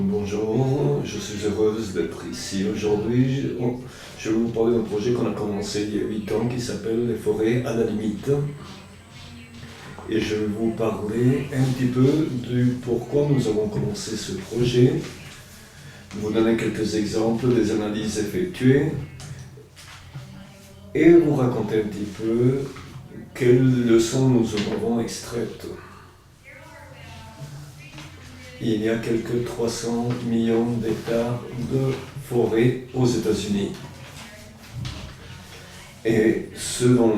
Bonjour, je suis heureuse d'être ici aujourd'hui. Je vais vous parler d'un projet qu'on a commencé il y a 8 ans qui s'appelle les forêts à la limite. Et je vais vous parler un petit peu du pourquoi nous avons commencé ce projet, vous donner quelques exemples des analyses effectuées et vous raconter un petit peu quelles leçons nous en avons extraites. Il y a quelques 300 millions d'hectares de forêts aux États-Unis. Et ce dont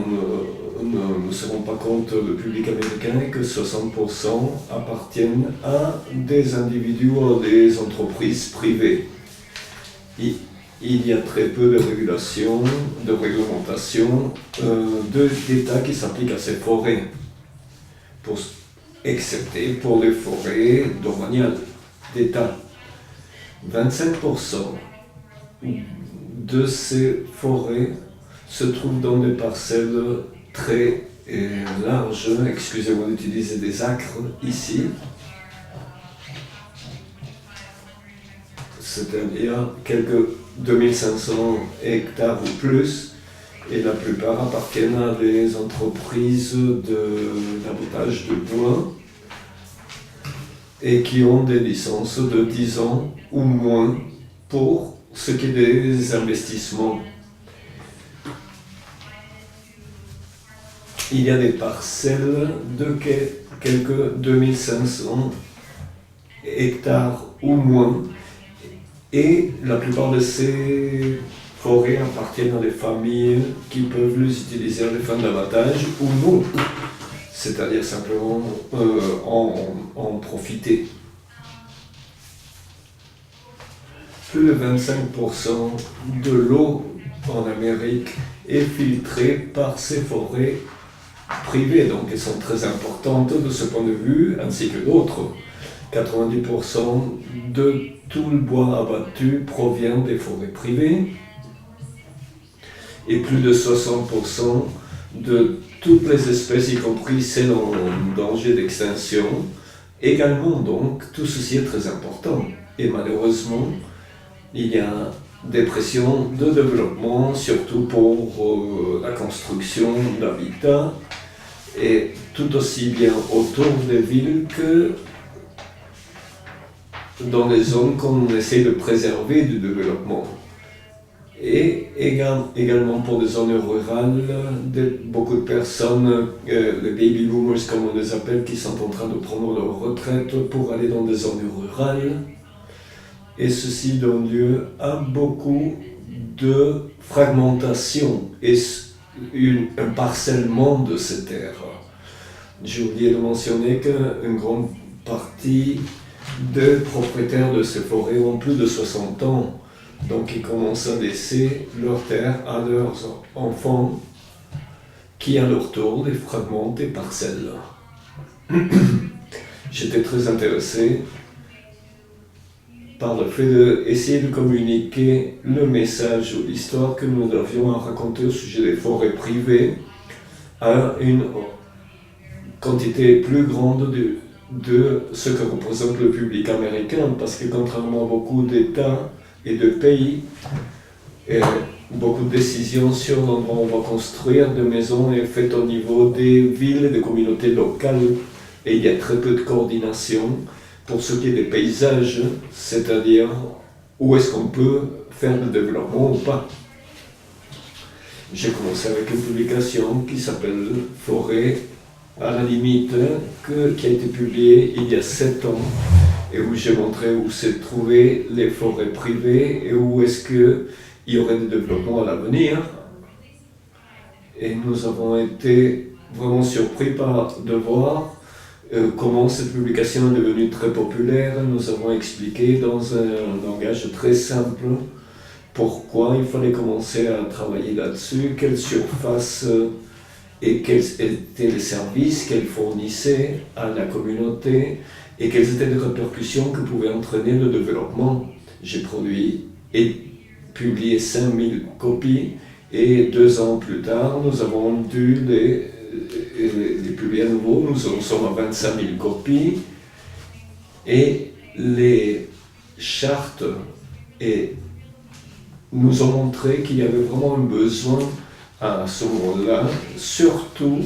ne se rend pas compte le public américain est que 60% appartiennent à des individus ou à des entreprises privées. Il y a très peu de régulation, de réglementation d'État qui s'appliquent à ces forêts, excepté pour les forêts domaniales d'État. 25% de ces forêts se trouvent dans des parcelles très larges, excusez-moi d'utiliser des acres ici, c'est-à-dire quelques 2500 hectares ou plus, et la plupart appartiennent à des entreprises d'abattage de bois et qui ont des licences de 10 ans ou moins pour ce qui est des investissements. Il y a des parcelles de quelques 2500 hectares ou moins, et la plupart de ces forêts appartiennent à des familles qui peuvent les utiliser à des fins d'abattage ou non, c'est-à-dire simplement en profiter. Plus de 25% de l'eau en Amérique est filtrée par ces forêts privées, donc elles sont très importantes de ce point de vue, ainsi que d'autres. 90% de tout le bois abattu provient des forêts privées et plus de 60% de toutes les espèces, y compris celles en danger d'extinction, également. Donc tout ceci est très important et malheureusement il y a des pressions de développement, surtout pour la construction d'habitats, et tout aussi bien autour des villes que dans les zones qu'on essaie de préserver du développement. Et également pour des zones rurales, beaucoup de personnes, les baby boomers comme on les appelle, qui sont en train de prendre leur retraite pour aller dans des zones rurales. Et ceci donne lieu à beaucoup de fragmentation et un parcellement de ces terres. J'ai oublié de mentionner qu'une grande partie des propriétaires de ces forêts ont plus de 60 ans, donc ils commencent à laisser leurs terres à leurs enfants qui à leur tour les fragmentent et parcellent. J'étais très intéressé par le fait d'essayer de communiquer le message ou l'histoire que nous avions à raconter au sujet des forêts privées à une quantité plus grande de ce que représente le public américain, parce que contrairement à beaucoup d'États et de pays, beaucoup de décisions sur l'endroit où on va construire des maisons est faite au niveau des villes et des communautés locales, et il y a très peu de coordination pour ce qui est des paysages, c'est-à-dire où est-ce qu'on peut faire le développement ou pas. J'ai commencé avec une publication qui s'appelle Forêt à la limite, qui a été publiée il y a 7 ans, et où j'ai montré où se trouvaient les forêts privées et où est-ce qu'il y aurait des développements à l'avenir. Et nous avons été vraiment surpris de voir comment cette publication est devenue très populaire. Nous avons expliqué dans un langage très simple pourquoi il fallait commencer à travailler là-dessus, quelle surface et quels étaient les services qu'elle fournissait à la communauté et quelles étaient les répercussions que pouvait entraîner le développement. J'ai produit et publié 5000 copies et 2 ans plus tard, nous avons dû les publier à nouveau. Nous en sommes à 25 000 copies et les chartes et nous ont montré qu'il y avait vraiment un besoin à ce moment-là, surtout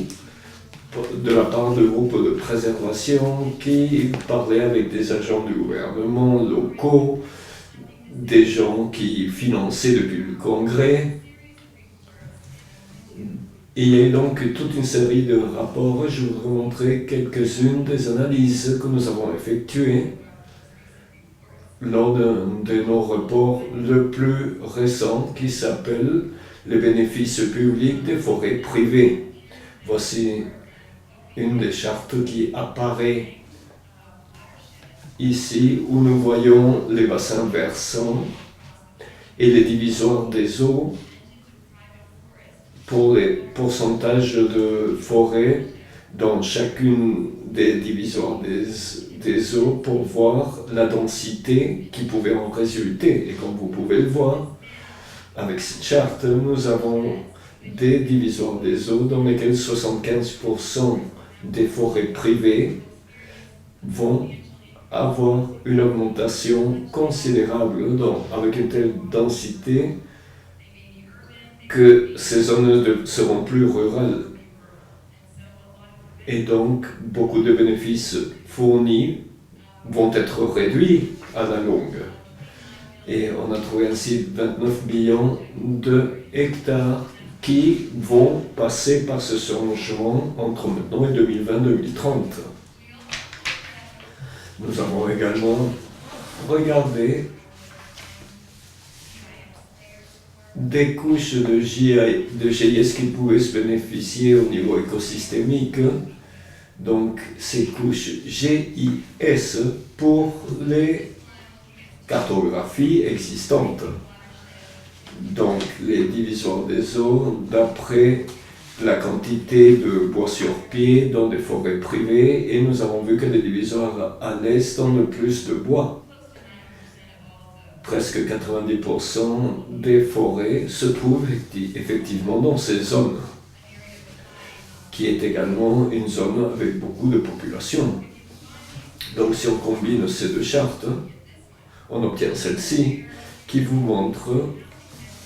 de la part de groupes de préservation qui parlaient avec des agents du gouvernement locaux, des gens qui finançaient depuis le Congrès. Il y a donc toute une série de rapports. Je voudrais montrer quelques-unes des analyses que nous avons effectuées lors de nos rapports le plus récent qui s'appelle « Les bénéfices publics des forêts privées ». Voici une des chartes qui apparaît ici où nous voyons les bassins versants et les divisoires des eaux pour les pourcentages de forêt dans chacune des divisoires des eaux pour voir la densité qui pouvait en résulter. Et comme vous pouvez le voir, avec cette charte, nous avons des divisoires des eaux dans lesquels 75% des forêts privées vont avoir une augmentation considérable avec une telle densité que ces zones ne seront plus rurales. Et donc, beaucoup de bénéfices fournis vont être réduits à la longue. Et on a trouvé ainsi 29 millions de hectares qui vont passer par ce changement entre maintenant et 2020-2030. Nous avons également regardé des couches de GIS qui pouvaient se bénéficier au niveau écosystémique. Donc ces couches GIS pour les cartographies existantes. Donc les divisoires des eaux d'après la quantité de bois sur pied dans des forêts privées, et nous avons vu que les divisoires à l'est donnent plus de bois. Presque 90% des forêts se trouvent effectivement dans ces zones, qui est également une zone avec beaucoup de population. Donc si on combine ces deux chartes, on obtient celle-ci qui vous montre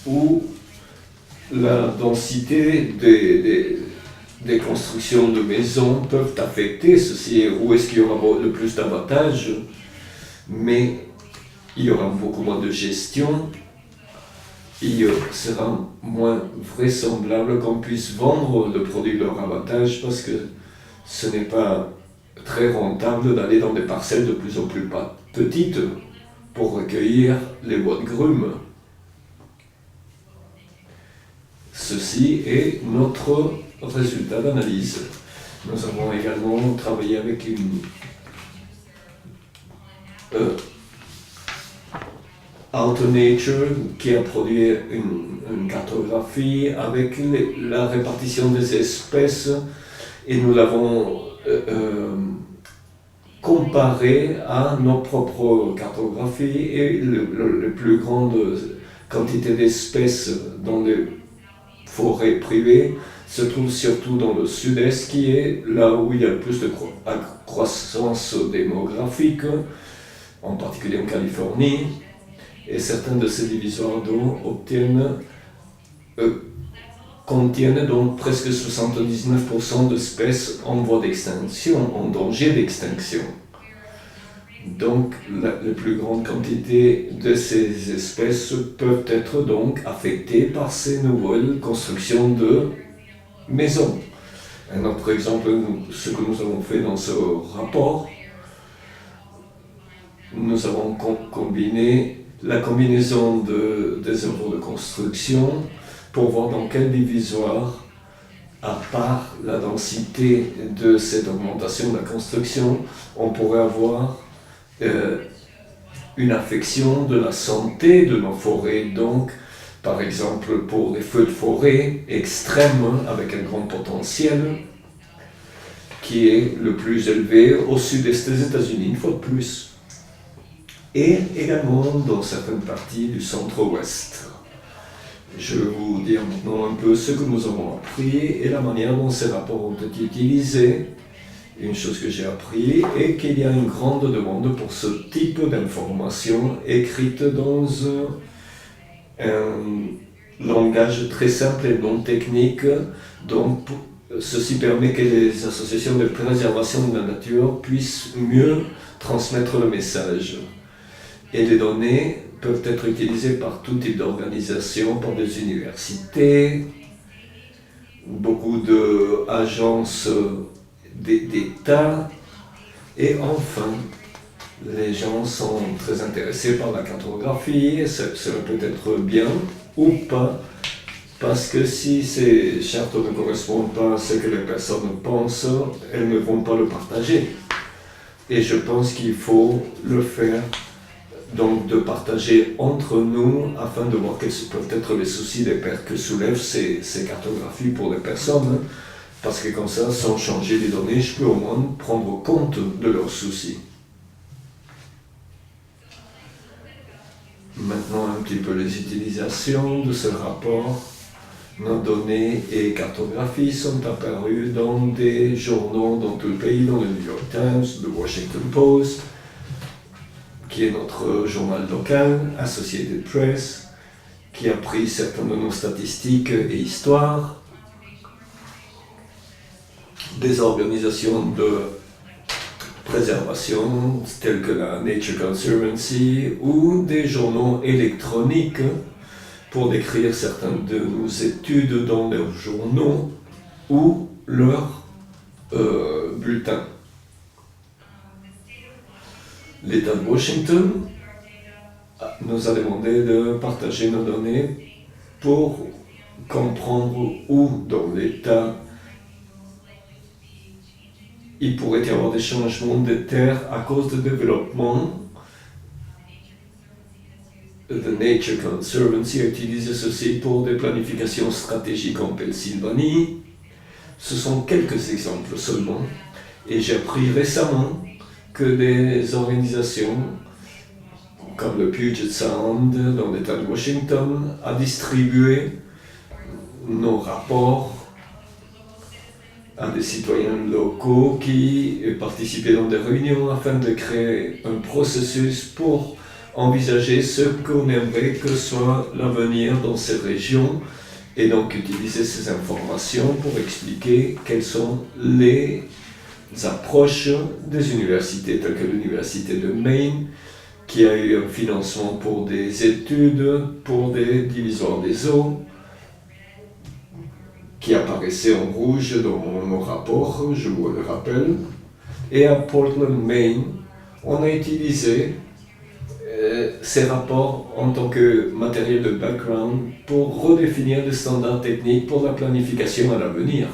où la densité des constructions de maisons peuvent affecter ceci, où est-ce qu'il y aura le plus d'avantages, mais il y aura beaucoup moins de gestion, il sera moins vraisemblable qu'on puisse vendre le produit de leur avantage parce que ce n'est pas très rentable d'aller dans des parcelles de plus en plus petites pour recueillir les bois de grumes. Ceci est notre résultat d'analyse. Nous avons également travaillé avec AutoNature qui a produit une cartographie avec la répartition des espèces et nous l'avons comparé à nos propres cartographies et la plus grande quantité d'espèces dans les forêts privées se trouve surtout dans le sud-est qui est là où il y a le plus de croissance démographique, en particulier en Californie. Et certains de ces divisoires d'eau contiennent donc presque 79% d'espèces en voie d'extinction, en danger d'extinction. Donc la plus grande quantité de ces espèces peuvent être donc affectées par ces nouvelles constructions de maisons. Un autre exemple, ce que nous avons fait dans ce rapport, nous avons combiné la combinaison des œuvres de construction pour voir dans quel divisoire, à part la densité de cette augmentation de la construction, on pourrait avoir une affection de la santé de nos forêts. Donc, par exemple, pour les feux de forêt extrêmes avec un grand potentiel, qui est le plus élevé au sud-est des États-Unis, une fois de plus. Et également dans certaines parties du centre-ouest. Je vais vous dire maintenant un peu ce que nous avons appris et la manière dont ces rapports ont été utilisés Une chose que j'ai appris est qu'il y a une grande demande pour ce type d'information écrite dans un langage très simple et non technique. Donc, ceci permet que les associations de préservation de la nature puissent mieux transmettre le message. Et les données peuvent être utilisées par tout type d'organisation, par des universités, beaucoup d'agences d'État. Et enfin, les gens sont très intéressés par la cartographie, cela peut être bien ou pas, parce que si ces chartes ne correspondent pas à ce que les personnes pensent, elles ne vont pas le partager. Et je pense qu'il faut le faire, donc de partager entre nous afin de voir quels peuvent être les soucis que soulèvent ces cartographies pour les personnes, parce que comme ça, sans changer les données, je peux au moins prendre compte de leurs soucis. Maintenant, un petit peu les utilisations de ce rapport. Nos données et cartographies sont apparues dans des journaux dans tout le pays, dans le New York Times, le Washington Post, qui est notre journal local, Associated Press, qui a pris certaines de nos statistiques et histoires, des organisations de préservation telles que la Nature Conservancy ou des journaux électroniques pour décrire certaines de nos études dans leurs journaux ou leurs bulletins. L'État de Washington nous a demandé de partager nos données pour comprendre où dans l'État il pourrait y avoir des changements de terre à cause du développement. The Nature Conservancy a utilisé ceci pour des planifications stratégiques en Pennsylvanie. Ce sont quelques exemples seulement. Et j'ai appris récemment que des organisations comme le Puget Sound dans l'État de Washington a distribué nos rapports à des citoyens locaux qui participaient dans des réunions afin de créer un processus pour envisager ce qu'on aimerait que soit l'avenir dans ces régions et donc utiliser ces informations pour expliquer quelles sont les approches des universités telles que l'université de Maine qui a eu un financement pour des études pour des divisoires des eaux qui apparaissait en rouge dans nos rapports, je vous le rappelle. Et à Portland, Maine, on a utilisé ces rapports en tant que matériel de background pour redéfinir les standards techniques pour la planification à l'avenir.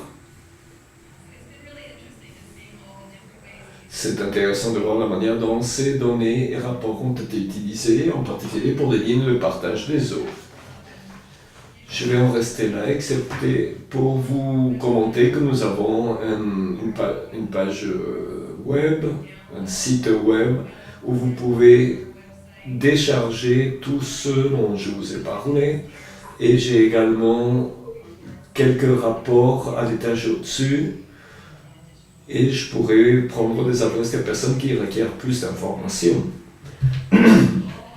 C'est intéressant de voir la manière dont ces données et rapports ont été utilisés, en particulier pour des lignes de partage des eaux. Je vais en rester là, excepté pour vous commenter que nous avons une page web, un site web, où vous pouvez décharger tout ce dont je vous ai parlé. Et j'ai également quelques rapports à l'étage au-dessus. Et je pourrais prendre des adresses des personnes qui requièrent plus d'informations.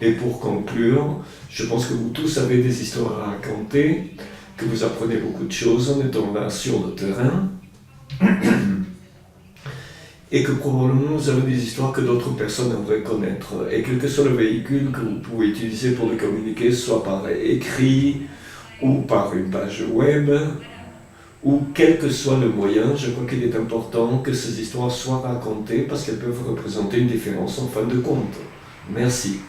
Et pour conclure, je pense que vous tous avez des histoires à raconter, que vous apprenez beaucoup de choses en étant là sur le terrain, et que probablement vous avez des histoires que d'autres personnes aimeraient connaître, et quel que soit le véhicule que vous pouvez utiliser pour les communiquer, soit par écrit ou par une page web, ou quel que soit le moyen, je crois qu'il est important que ces histoires soient racontées parce qu'elles peuvent représenter une différence en fin de compte. Merci.